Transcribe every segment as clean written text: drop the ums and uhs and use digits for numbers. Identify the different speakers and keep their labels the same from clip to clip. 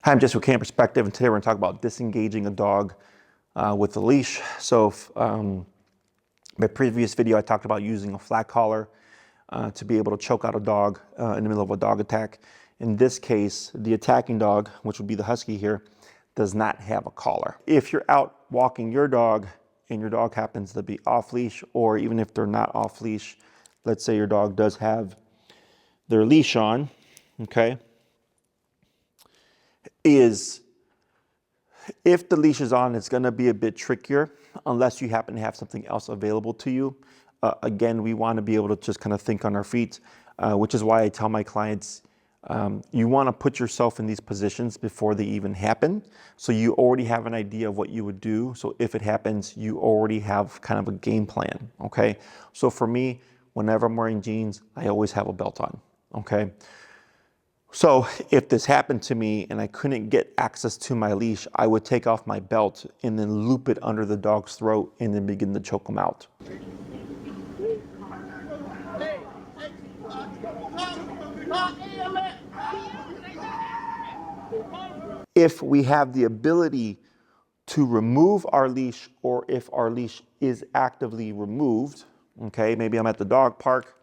Speaker 1: Hi, I'm Jess with Canine Perspective, and today we're going to talk about disengaging a dog with a leash. So, my previous video, I talked about using a flat collar to be able to choke out a dog in the middle of a dog attack. In this case, the attacking dog, which would be the husky here, does not have a collar. If you're out walking your dog and your dog happens to be off leash, or even if they're not off leash, let's say your dog does have their leash on, okay, if the leash is on, it's going to be a bit trickier unless you happen to have something else available to you. Again, we want to be able to just kind of think on our feet, which is why I tell my clients, you want to put yourself in these positions before they even happen. So you already have an idea of what you would do. So if it happens, you already have kind of a game plan, okay? So for me, whenever I'm wearing jeans, I always have a belt on, okay? So if this happened to me and I couldn't get access to my leash, I would take off my belt and then loop it under the dog's throat and then begin to choke them out. If we have the ability to remove our leash, or if our leash is actively removed, okay, maybe I'm at the dog park,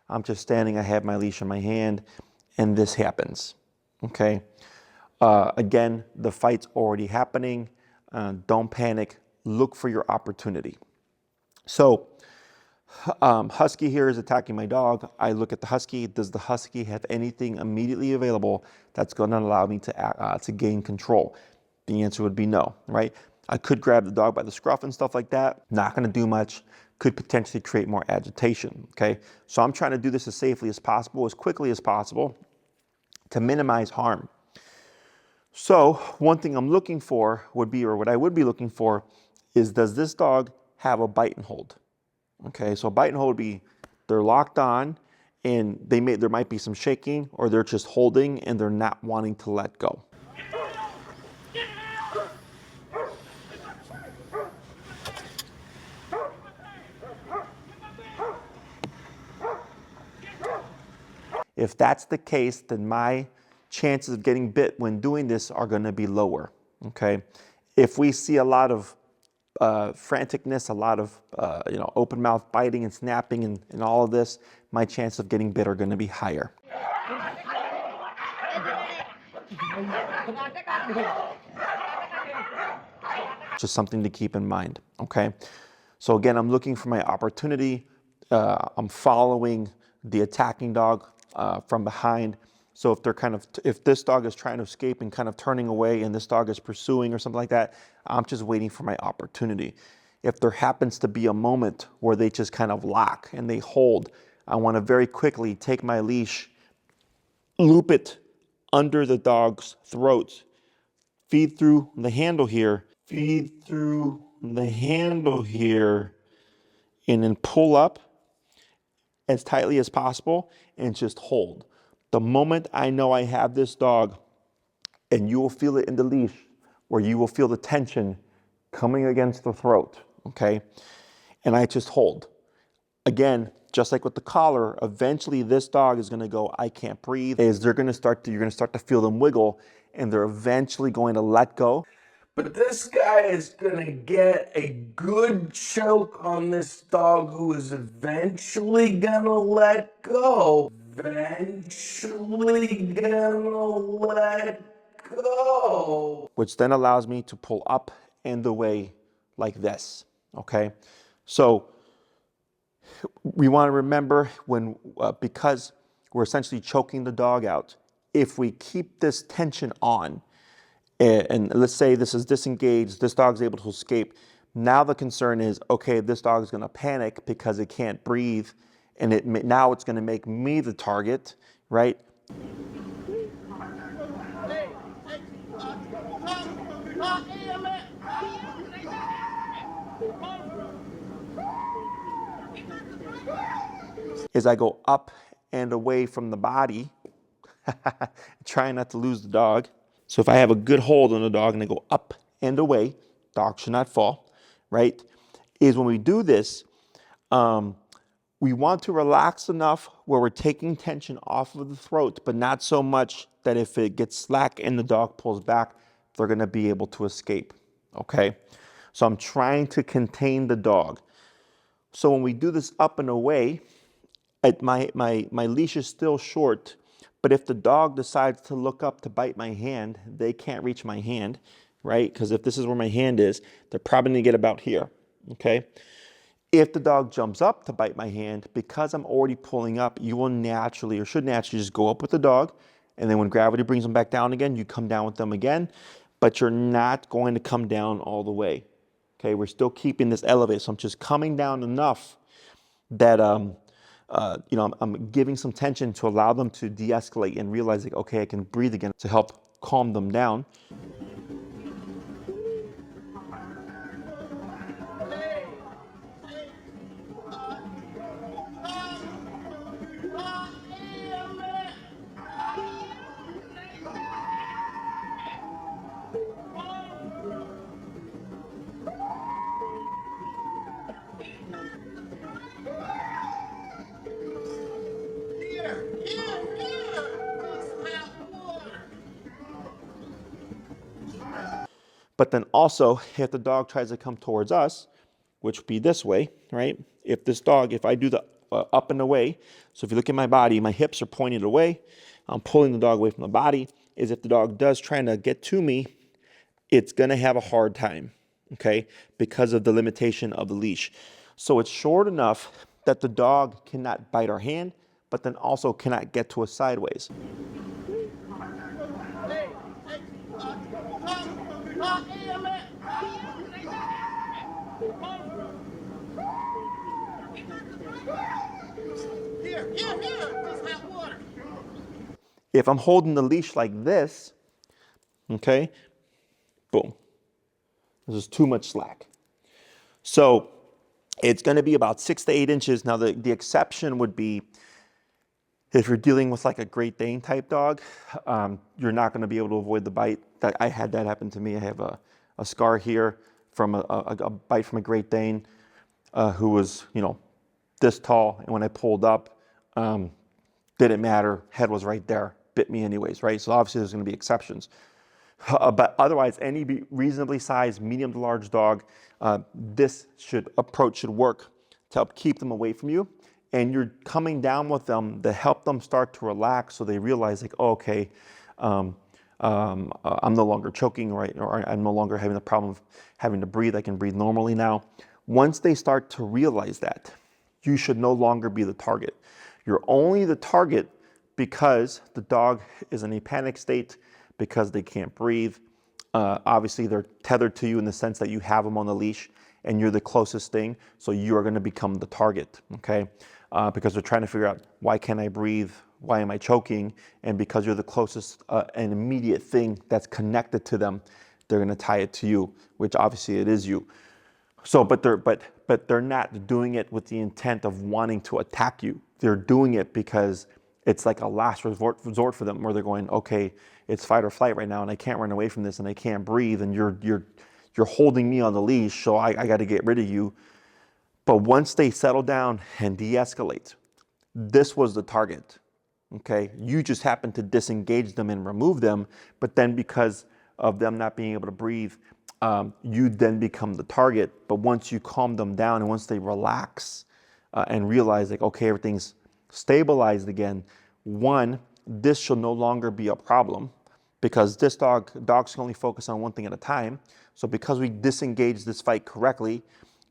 Speaker 1: I'm just standing, I have my leash in my hand, and this happens, okay? Again, the fight's already happening. Don't panic. Look for your opportunity. So, husky here is attacking my dog. I look at the husky. Does the husky have anything immediately available that's going to allow me to gain control? The answer would be no, right? I could grab the dog by the scruff and stuff like that. Not going to do much. Could potentially create more agitation, okay? So I'm trying to do this as safely as possible, as quickly as possible, to minimize harm. So one thing I'm looking for would be, or what I would be looking for, is does this dog have a bite and hold? Okay, so bite and hold would be they're locked on and there might be some shaking, or they're just holding and they're not wanting to let go. If that's the case, then my chances of getting bit when doing this are going to be lower, okay? If we see a lot of franticness, a lot of open mouth biting and snapping and all of this, my chances of getting bit are going to be higher. Just something to keep in mind, okay? So again, I'm looking for my opportunity. I'm following the attacking dog from behind. So if this dog is trying to escape and kind of turning away and this dog is pursuing or something like that, I'm just waiting for my opportunity. If there happens to be a moment where they just kind of lock and they hold, I want to very quickly take my leash, loop it under the dog's throat, feed through the handle here, and then pull up as tightly as possible and just hold. The moment I know I have this dog, and you will feel it in the leash, where you will feel the tension coming against the throat, okay? And I just hold. Again, just like with the collar, eventually this dog is gonna go, I can't breathe, you're gonna start to feel them wiggle, and they're eventually going to let go.
Speaker 2: But this guy is gonna get a good choke on this dog who is eventually gonna let go.
Speaker 1: Which then allows me to pull up and away like this, okay? So we want to remember because we're essentially choking the dog out, if we keep this tension on, and let's say this is disengaged, this dog's able to escape, now the concern is, okay, this dog is going to panic because it can't breathe, and now it's going to make me the target, right? As I go up and away from the body, trying not to lose the dog. So if I have a good hold on the dog and I go up and away, dog should not fall, right? Is when we do this, We want to relax enough where we're taking tension off of the throat, but not so much that if it gets slack and the dog pulls back, they're gonna be able to escape, okay? So I'm trying to contain the dog. So when we do this up and away, my leash is still short, but if the dog decides to look up to bite my hand, they can't reach my hand, right? Because if this is where my hand is, they're probably gonna get about here, okay? If the dog jumps up to bite my hand, because I'm already pulling up, you will naturally, or should naturally, just go up with the dog, and then when gravity brings them back down again, you come down with them again, but you're not going to come down all the way. Okay, we're still keeping this elevated, so I'm just coming down enough that I'm giving some tension to allow them to de-escalate and realize, like, okay, I can breathe again to help calm them down. But then also, if the dog tries to come towards us, which would be this way, right? If I do the up and away, so if you look at my body, my hips are pointed away, I'm pulling the dog away from the body, is if the dog does try to get to me, it's gonna have a hard time, okay? Because of the limitation of the leash. So it's short enough that the dog cannot bite our hand, but then also cannot get to us sideways. If I'm holding the leash like this, okay, boom. This is too much slack. So it's going to be about 6 to 8 inches. Now the exception would be if you're dealing with like a Great Dane type dog, you're not going to be able to avoid the bite. I had that happen to me. I have a scar here from a bite from a Great Dane who was, this tall. And when I pulled up, didn't matter. Head was right there. Bit me anyways, right? So obviously there's going to be exceptions. But otherwise, any reasonably sized, medium to large dog, this approach should work to help keep them away from you. And you're coming down with them to help them start to relax, so they realize, like, oh, okay, I'm no longer choking, right? Or I'm no longer having the problem of having to breathe. I can breathe normally now. Once they start to realize that, you should no longer be the target. You're only the target because the dog is in a panic state, because they can't breathe. Obviously, they're tethered to you in the sense that you have them on the leash and you're the closest thing, so you are gonna become the target, okay? Because they're trying to figure out, why can't I breathe? Why am I choking? And because you're the closest and immediate thing that's connected to them, they're gonna tie it to you, which obviously it is you. So, but they're not doing it with the intent of wanting to attack you. They're doing it because it's like a last resort for them, where they're going, okay, it's fight or flight right now, and I can't run away from this, and I can't breathe, and you're holding me on the leash, so I got to get rid of you. But once they settle down and de-escalate, this was the target, okay? You just happen to disengage them and remove them, but then because of them not being able to breathe, you then become the target. But once you calm them down and once they relax and realize, like, okay, everything's stabilized again, this should no longer be a problem, because dogs can only focus on one thing at a time. So because we disengaged this fight correctly,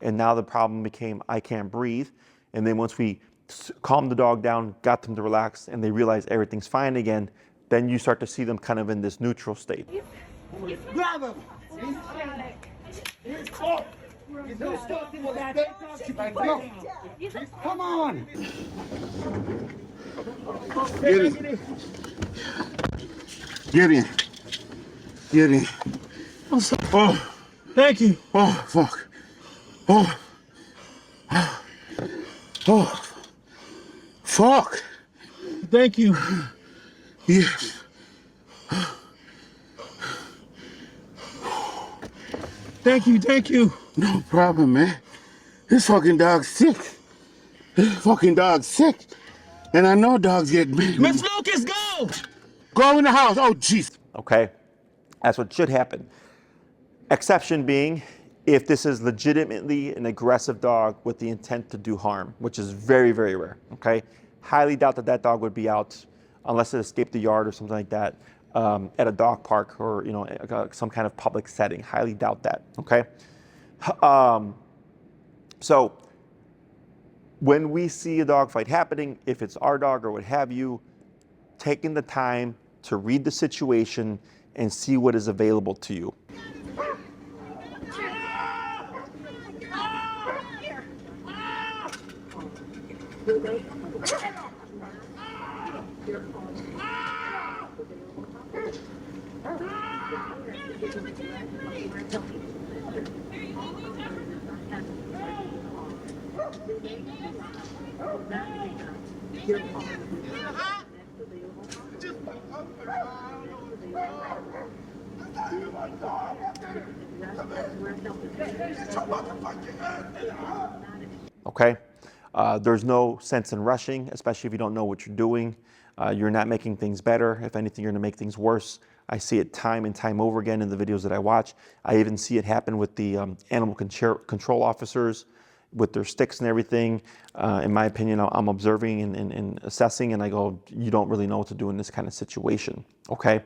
Speaker 1: and now the problem became, I can't breathe. And then once we calmed the dog down, got them to relax, and they realize everything's fine again, then you start to see them kind of in this neutral state.
Speaker 3: Grab him! Come on!
Speaker 4: Get in. Get in. Get in. Oh,
Speaker 3: Thank you.
Speaker 4: oh, fuck. Oh. Oh. Fuck.
Speaker 3: Thank you.
Speaker 4: Yes.
Speaker 3: Thank you.
Speaker 4: No problem, man. This fucking dog's sick. This fucking dog's sick. And I know dogs get big.
Speaker 3: Miss Lucas, go!
Speaker 4: Go in the house. Oh, jeez.
Speaker 1: Okay? That's what should happen. Exception being, if this is legitimately an aggressive dog with the intent to do harm, which is very, very rare, okay? Highly doubt that that dog would be out unless it escaped the yard or something like that at a dog park or, you know, some kind of public setting. Highly doubt that, okay? So when we see a dog fight happening, if it's our dog or what have you, taking the time to read the situation and see what is available to you. Okay? There's no sense in rushing, especially if you don't know what you're doing. You're not making things better. If anything, you're going to make things worse. I see it time and time over again in the videos that I watch. I even see it happen with the animal control officers with their sticks and everything. In my opinion, I'm observing and assessing, and I go, you don't really know what to do in this kind of situation, okay?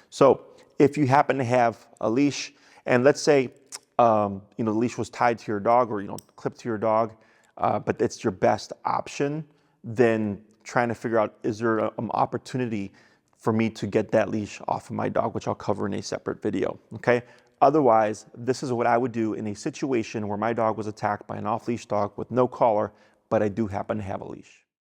Speaker 1: So if you happen to have a leash, and let's say, the leash was tied to your dog or, clipped to your dog, but it's your best option, then trying to figure out, is there an opportunity for me to get that leash off of my dog, which I'll cover in a separate video, okay? Otherwise, this is what I would do in a situation where my dog was attacked by an off-leash dog with no collar, but I do happen to have a leash.